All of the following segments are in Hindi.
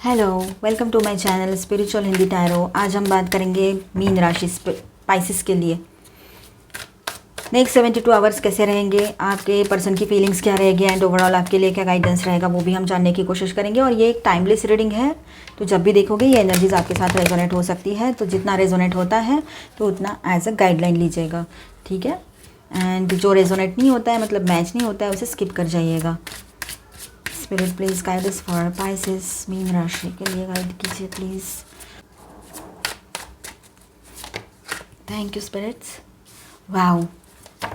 Hello, welcome to my channel spiritual Hindi tarot. आज हम बात करेंगे मीन राशि स्पाइसिस के लिए नेक्स्ट 72 आवर्स कैसे रहेंगे, आपके पर्सन की फीलिंग्स क्या रहेगी एंड ओवरऑल आपके लिए क्या गाइडेंस रहेगा वो भी हम जानने की कोशिश करेंगे। और ये एक टाइमलेस रीडिंग है, तो जब भी देखोगे ये एनर्जीज आपके साथ रेजोनेट हो सकती है, तो जितना रेजोनेट होता है तो उतना एज अ गाइडलाइन लीजिएगा, ठीक है। एंड जो रेजोनेट नहीं होता है, मतलब मैच नहीं होता है, उसे स्किप कर जाइएगा। Spirit please guide us for Pisces मीन राशि के लिए गाइड कीजिए please. Thank you spirits. Wow,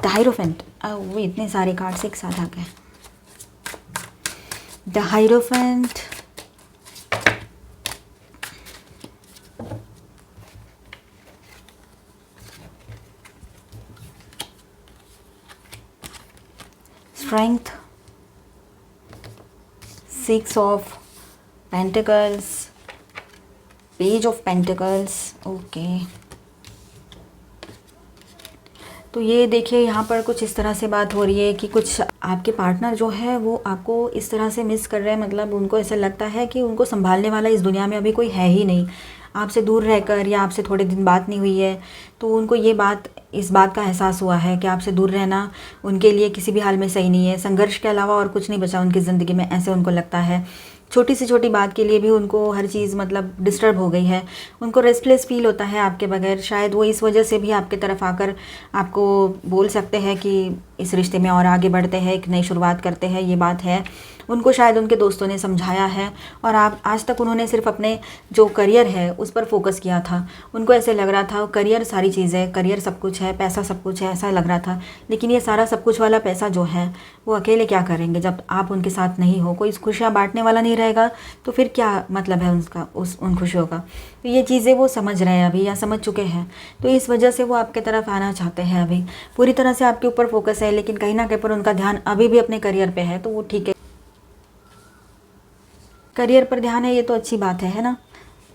the hierophant. वो इतने सारे कार्ड्स एक साथ आ गए। The hierophant, strength, six of pentacles, page of pentacles. Okay, तो ये देखिए यहाँ पर कुछ इस तरह से बात हो रही है कि कुछ आपके पार्टनर जो है वो आपको इस तरह से मिस कर रहे हैं, मतलब उनको ऐसा लगता है कि उनको संभालने वाला इस दुनिया में अभी कोई है ही नहीं। आपसे दूर रहकर या आपसे थोड़े दिन बात नहीं हुई है तो उनको ये बात, इस बात का एहसास हुआ है कि आपसे दूर रहना उनके लिए किसी भी हाल में सही नहीं है। संघर्ष के अलावा और कुछ नहीं बचा उनकी ज़िंदगी में, ऐसे उनको लगता है। छोटी से छोटी बात के लिए भी उनको हर चीज़ मतलब डिस्टर्ब हो गई है। उनको रेस्टलेस फील होता है आपके बगैर। शायद वो इस वजह से भी आपके तरफ आकर आपको बोल सकते हैं कि इस रिश्ते में और आगे बढ़ते हैं, एक नई शुरुआत करते हैं। ये बात है, उनको शायद उनके दोस्तों ने समझाया है और आप आज तक उन्होंने सिर्फ अपने जो करियर है उस पर फोकस किया था। उनको ऐसे लग रहा था करियर सारी चीज़ है, करियर सब कुछ है, पैसा सब कुछ है, ऐसा लग रहा था। लेकिन ये सारा सब कुछ वाला पैसा जो है वो अकेले क्या करेंगे जब आप उनके साथ नहीं हो। कोई खुशियाँ बांटने वाला नहीं रहेगा तो फिर क्या मतलब है उसका, उन खुशियों का। तो ये चीज़ें वो समझ रहे हैं अभी या समझ चुके हैं, तो इस वजह से वो आपके तरफ आना चाहते हैं। अभी पूरी तरह से आपके ऊपर फोकस है, लेकिन कहीं ना कहीं पर उनका ध्यान अभी भी अपने करियर पे है, तो वो ठीक है। करियर पर ध्यान है ये तो अच्छी बात है ना।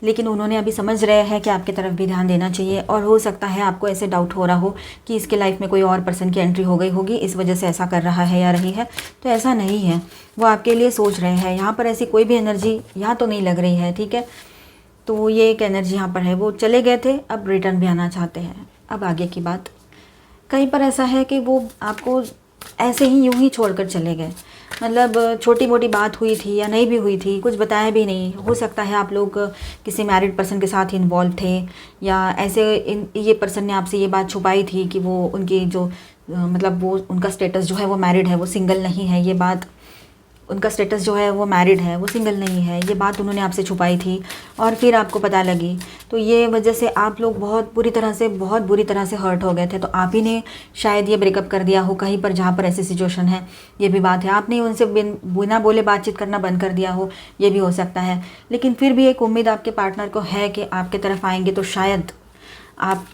लेकिन उन्होंने अभी समझ रहे हैं कि आपकी तरफ भी ध्यान देना चाहिए। और हो सकता है आपको ऐसे डाउट हो रहा हो कि इसके लाइफ में कोई और पर्सन की एंट्री हो गई होगी, इस वजह से ऐसा कर रहा है या रही है। तो ऐसा नहीं है, वो आपके लिए सोच रहे हैं। यहाँ पर ऐसी कोई भी एनर्जी यहाँ तो नहीं लग रही है, ठीक है। तो ये एक एनर्जी यहाँ पर है, वो चले गए थे, अब रिटर्न भी आना चाहते हैं। अब आगे की बात, कहीं पर ऐसा है कि वो आपको ऐसे ही यूं ही छोड़कर चले गए। मतलब छोटी मोटी बात हुई थी या नहीं भी हुई थी, कुछ बताया भी नहीं। हो सकता है आप लोग किसी मैरिड पर्सन के साथ इन्वॉल्व थे, या ऐसे ये पर्सन ने आपसे ये बात छुपाई थी कि वो उनकी जो मतलब वो उनका स्टेटस जो है वो मैरिड है, वो सिंगल नहीं है। ये बात, उनका स्टेटस जो है वो मैरिड है, वो सिंगल नहीं है, ये बात उन्होंने आपसे छुपाई थी और फिर आपको पता लगी। तो ये वजह से आप लोग बहुत बुरी तरह से हर्ट हो गए थे। तो आप ही ने शायद ये ब्रेकअप कर दिया हो कहीं पर जहाँ पर ऐसी सिचुएशन है। ये भी बात है, आपने उनसे बिना बोले बातचीत करना बंद कर दिया हो, ये भी हो सकता है। लेकिन फिर भी एक उम्मीद आपके पार्टनर को है कि आपके तरफ आएंगे तो शायद आप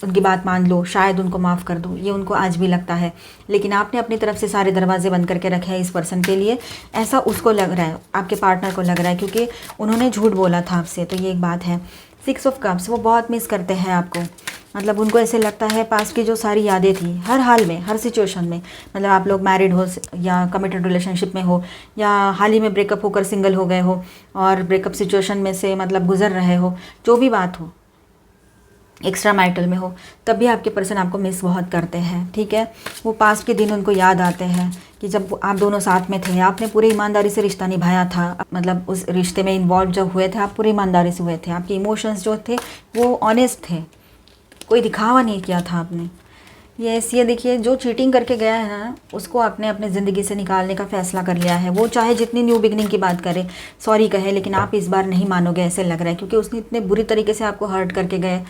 उनकी बात मान लो, शायद उनको माफ़ कर दो, ये उनको आज भी लगता है। लेकिन आपने अपनी तरफ से सारे दरवाजे बंद करके रखे हैं इस पर्सन के लिए, ऐसा उसको लग रहा है, आपके पार्टनर को लग रहा है, क्योंकि उन्होंने झूठ बोला था आपसे। तो ये एक बात है। 6 ऑफ कप्स, वो बहुत मिस करते हैं आपको। मतलब उनको ऐसे लगता है पास्ट की जो सारी यादें थी, हर हाल में, हर सिचुएशन में, मतलब आप लोग मैरिड हो या कमिटेड रिलेशनशिप में हो, या हाल ही में ब्रेकअप होकर सिंगल हो गए हो और ब्रेकअप सिचुएशन में से मतलब गुजर रहे हो, जो भी बात हो, एक्स्ट्रा मैरिटल में हो, तब भी आपके पर्सन आपको मिस बहुत करते हैं, ठीक है। वो पास्ट के दिन उनको याद आते हैं कि जब आप दोनों साथ में थे, आपने पूरी ईमानदारी से रिश्ता निभाया था। मतलब उस रिश्ते में इन्वॉल्व जब हुए थे आप पूरी ईमानदारी से हुए थे, आपके इमोशंस जो थे वो ऑनेस्ट थे, कोई दिखावा नहीं किया था आपने। ये देखिए, जो चीटिंग करके गया है ना, उसको आपने अपने ज़िंदगी से निकालने का फ़ैसला कर लिया है। वो चाहे जितनी न्यू बिगनिंग की बात करे, सॉरी कहे, लेकिन आप इस बार नहीं मानोगे ऐसे लग रहा है, क्योंकि उसने इतने बुरी तरीके से आपको हर्ट करके गए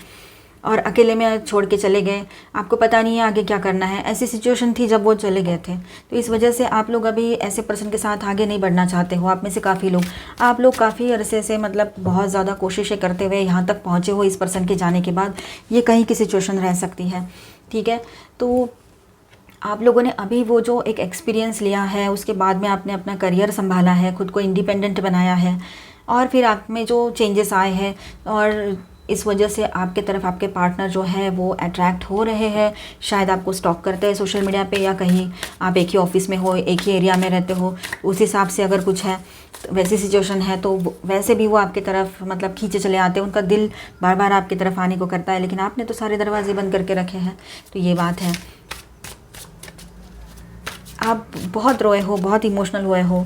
और अकेले में छोड़ के चले गए। आपको पता नहीं है आगे क्या करना है, ऐसी सिचुएशन थी जब वो चले गए थे। तो इस वजह से आप लोग अभी ऐसे पर्सन के साथ आगे नहीं बढ़ना चाहते हो। आप में से काफ़ी लोग, आप लोग काफ़ी अरसे से मतलब बहुत ज़्यादा कोशिशें करते हुए यहाँ तक पहुँचे हो इस पर्सन के जाने के बाद। ये कहीं की सिचुएशन रह सकती है, ठीक है। तो आप लोगों ने अभी वो जो एक एक्सपीरियंस लिया है, उसके बाद में आपने अपना करियर संभाला है, खुद को इंडिपेंडेंट बनाया है, और फिर आप में जो चेंजेस आए हैं और इस वजह से आपके तरफ आपके पार्टनर जो है वो अट्रैक्ट हो रहे हैं, शायद आपको स्टॉक करते हैं सोशल मीडिया पे, या कहीं आप एक ही ऑफिस में हो, एक ही एरिया में रहते हो, उस हिसाब से अगर कुछ है वैसी सिचुएशन है तो वैसे भी वो आपकी तरफ मतलब खींचे चले आते हैं, उनका दिल बार बार आपकी तरफ आने को करता है, लेकिन आपने तो सारे दरवाजे बंद करके रखे हैं। तो ये बात है, आप बहुत रोए हो, बहुत इमोशनल हुए हो,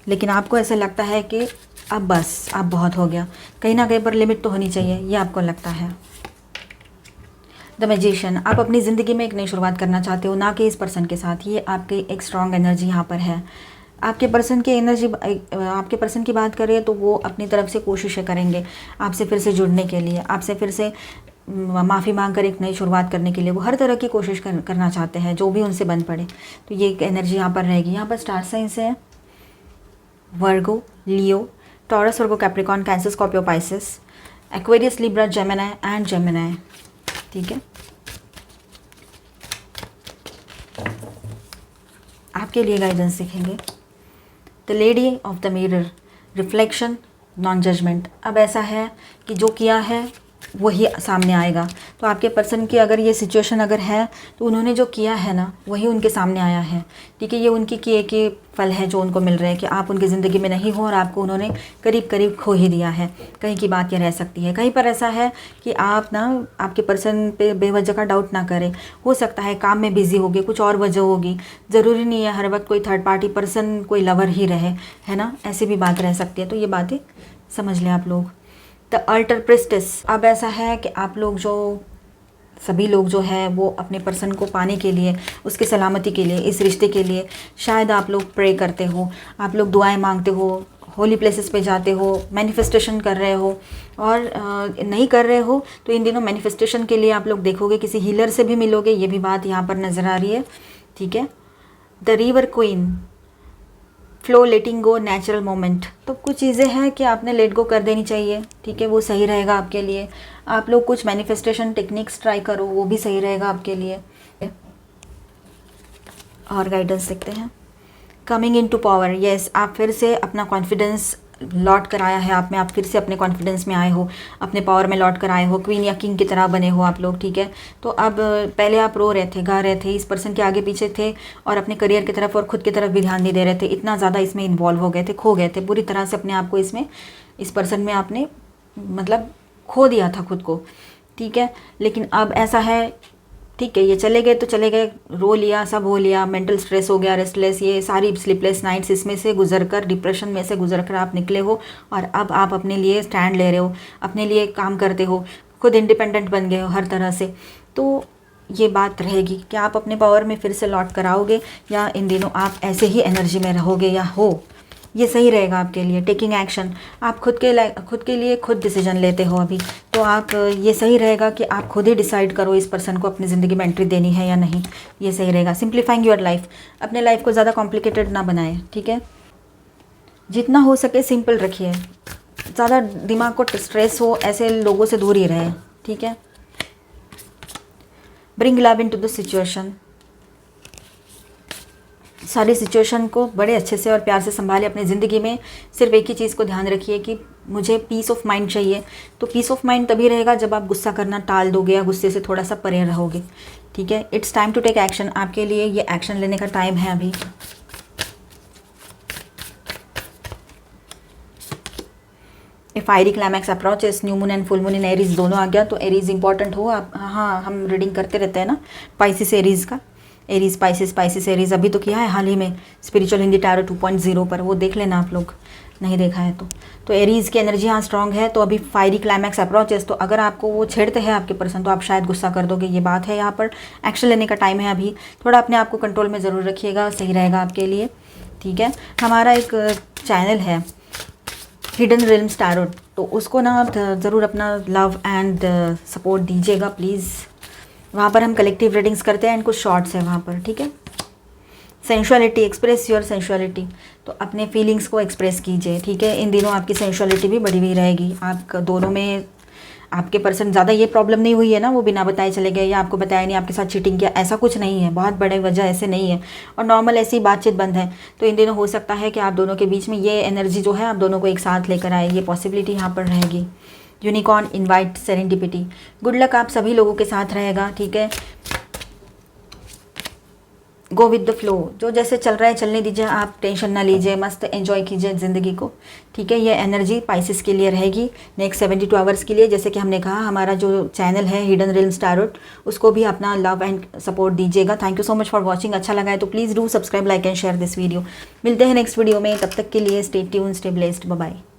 लेकिन आपको ऐसा लगता है कि अब बस अब बहुत हो गया, कहीं ना कहीं पर लिमिट तो होनी चाहिए, ये आपको लगता है। द मैजिशियन, आप अपनी ज़िंदगी में एक नई शुरुआत करना चाहते हो, ना कि इस पर्सन के साथ। ये आपकी एक स्ट्रॉन्ग एनर्जी यहाँ पर है। आपके पर्सन की एनर्जी, आपके पर्सन की बात करें तो वो अपनी तरफ से कोशिशें करेंगे आपसे फिर से जुड़ने के लिए, आपसे फिर से माफ़ी मांग कर एक नई शुरुआत करने के लिए वो हर तरह की कोशिश करना चाहते हैं, जो भी उनसे बन पड़े। तो ये एक एनर्जी यहाँ पर रहेगी। यहाँ पर स्टार साइंस है Virgo, Leo, Taurus, Virgo, Capricorn, Cancer, Scorpio, Pisces, Aquarius, Libra, Gemini and Gemini. ठीक है, आपके लिए गाइडेंस सीखेंगे। The lady of the mirror, reflection, non judgement. अब ऐसा है कि जो किया है वही सामने आएगा। तो आपके पर्सन की अगर ये सिचुएशन अगर है तो उन्होंने जो किया है ना वही उनके सामने आया है। ठीक है, ये उनकी किए के फल है जो उनको मिल रहे हैं कि आप उनकी ज़िंदगी में नहीं हो और आपको उन्होंने करीब करीब खो ही दिया है। कहीं की बात ये रह सकती है, कहीं पर ऐसा है कि आप ना आपके पर्सन पे बेवजह का डाउट ना करें। हो सकता है काम में बिजी होगी, कुछ और वजह होगी, ज़रूरी नहीं है हर वक्त कोई थर्ड पार्टी पर्सन कोई लवर ही रहे, है ना, ऐसी भी बात रह सकती है। तो ये बातें समझ लें आप लोग। द अल्टर प्रिस्टेस, अब ऐसा है कि आप लोग जो सभी लोग जो है वो अपने पर्सन को पाने के लिए, उसकी सलामती के लिए, इस रिश्ते के लिए शायद आप लोग प्रे करते हो, आप लोग दुआएं मांगते हो, होली प्लेसेस पे जाते हो, मैनिफेस्टेशन कर रहे हो, और नहीं कर रहे हो तो इन दिनों मैनिफेस्टेशन के लिए आप लोग देखोगे किसी हीलर से भी मिलोगे, ये भी बात यहाँ पर नज़र आ रही है। ठीक है, the river queen, flow, letting go, natural moment. तो कुछ चीज़ें हैं कि आपने लेट गो कर देनी चाहिए। ठीक है, वो सही रहेगा आपके लिए। आप लोग कुछ मैनिफेस्टेशन टेक्निक्स ट्राई करो, वो भी सही रहेगा आपके लिए। और गाइडेंस देखते हैं। Coming in to power, yes, आप फिर से अपना कॉन्फिडेंस लौट कर आया है आप में, आप फिर से अपने कॉन्फिडेंस में आए हो, अपने पावर में लौट कर आए हो, क्वीन या किंग की तरह बने हो आप लोग। ठीक है, तो अब पहले आप रो रहे थे, गा रहे थे, इस पर्सन के आगे पीछे थे और अपने करियर की तरफ और खुद की तरफ भी ध्यान नहीं दे रहे थे, इतना ज़्यादा इसमें इन्वॉल्व हो गए थे, खो गए थे पूरी तरह से अपने आप को इसमें, इस पर्सन में आपने मतलब खो दिया था खुद को। ठीक है, लेकिन अब ऐसा है, ठीक है, ये चले गए तो चले गए, रो लिया, सब हो लिया, मेंटल स्ट्रेस हो गया, रेस्टलेस, ये सारी स्लीपलेस नाइट्स, इसमें से गुजरकर, डिप्रेशन में से गुजरकर आप निकले हो और अब आप अपने लिए स्टैंड ले रहे हो, अपने लिए काम करते हो, खुद इंडिपेंडेंट बन गए हो हर तरह से। तो ये बात रहेगी कि आप अपने पावर में फिर से लौट कर आओगे या इन दिनों आप ऐसे ही एनर्जी में रहोगे या हो, ये सही रहेगा आपके लिए। टेकिंग एक्शन, आप खुद के लिए खुद डिसीजन लेते हो अभी, तो आप ये सही रहेगा कि आप खुद ही डिसाइड करो इस पर्सन को अपनी ज़िंदगी में एंट्री देनी है या नहीं, ये सही रहेगा। सिंप्लीफाइंग योर लाइफ, अपने लाइफ को ज़्यादा कॉम्प्लिकेटेड ना बनाएं। ठीक है, जितना हो सके सिंपल रखिए, ज़्यादा दिमाग को स्ट्रेस हो ऐसे लोगों से दूर ही रहे। ठीक है, bring love in to the situation, सारी सिचुएशन को बड़े अच्छे से और प्यार से संभाले अपनी ज़िंदगी में। सिर्फ एक ही चीज़ को ध्यान रखिए कि मुझे पीस ऑफ माइंड चाहिए। तो पीस ऑफ माइंड तभी रहेगा जब आप गुस्सा करना टाल दोगे या गुस्से से थोड़ा सा परे रहोगे। ठीक है, it's time to take action, आपके लिए ये एक्शन लेने का टाइम है अभी। A fiery climax approaches, new moon and full moon in Aries दोनों आ गया, तो एरीज इंपॉर्टेंट हो आप। हाँ, हम रीडिंग करते रहते हैं ना पाइसिस एरीज का, एरीज पाइसिस एरीज अभी तो किया है हाल ही में स्पिरिचुअल हिंदी टैरो 2.0 पर, वो देख लेना आप लोग, नहीं देखा है तो एरीज की एनर्जी यहाँ स्ट्रांग है। तो अभी फायरी क्लाइमैक्स अप्रोचेस, तो अगर आपको वो छेड़ते हैं आपके पर्सन तो आप शायद गुस्सा कर दोगे, ये बात है। यहाँ पर एक्शन लेने का टाइम है अभी, थोड़ा अपने आप को कंट्रोल में ज़रूर रखिएगा, सही रहेगा आपके लिए। ठीक है, हमारा एक चैनल है हिडन रिल्म्स टैरो, तो उसको ना आप ज़रूर अपना लव एंड सपोर्ट दीजिएगा प्लीज़। वहाँ पर हम कलेक्टिव रीडिंग्स करते हैं एंड कुछ शॉर्ट्स हैं वहाँ पर। ठीक है, सेंशुअलिटी, एक्सप्रेस योर सेंशुअलिटी, तो अपने फीलिंग्स को एक्सप्रेस कीजिए। ठीक है, इन दिनों आपकी सेंशुअलिटी भी बढ़ी हुई रहेगी, आप दोनों में आपके पर्सन ज़्यादा ये प्रॉब्लम नहीं हुई है ना, वो बिना बताए चले गए या आपको बताया नहीं, आपके साथ चीटिंग किया, ऐसा कुछ नहीं है, बहुत बड़े वजह ऐसे नहीं है। और नॉर्मल ऐसी बातचीत बंद है। तो इन दिनों हो सकता है कि आप दोनों के बीच में ये एनर्जी जो है आप दोनों को एक साथ लेकर आए, ये पॉसिबिलिटी यहाँ पर रहेगी। Unicorn invite serendipity, good luck आप सभी लोगों के साथ रहेगा, ठीक है। गो विद द फ्लो, जो जैसे चल रहा है चलने दीजिए, आप टेंशन ना लीजिए, मस्त एंजॉय कीजिए ज़िंदगी को, ठीक है। ये एनर्जी पाइसिस के लिए रहेगी नेक्स्ट 72 आवर्स के लिए। जैसे कि हमने कहा, हमारा जो चैनल है हिडन रिल्म्स टैरोट, उसको भी अपना लव एंड सपोर्ट दीजिएगा। Thank you so much for watching. अच्छा लगा है तो please do subscribe, like and share this video. मिलते हैं नेक्स्ट वीडियो में, तब तक के लिए stay tuned, stay blessed, bye bye.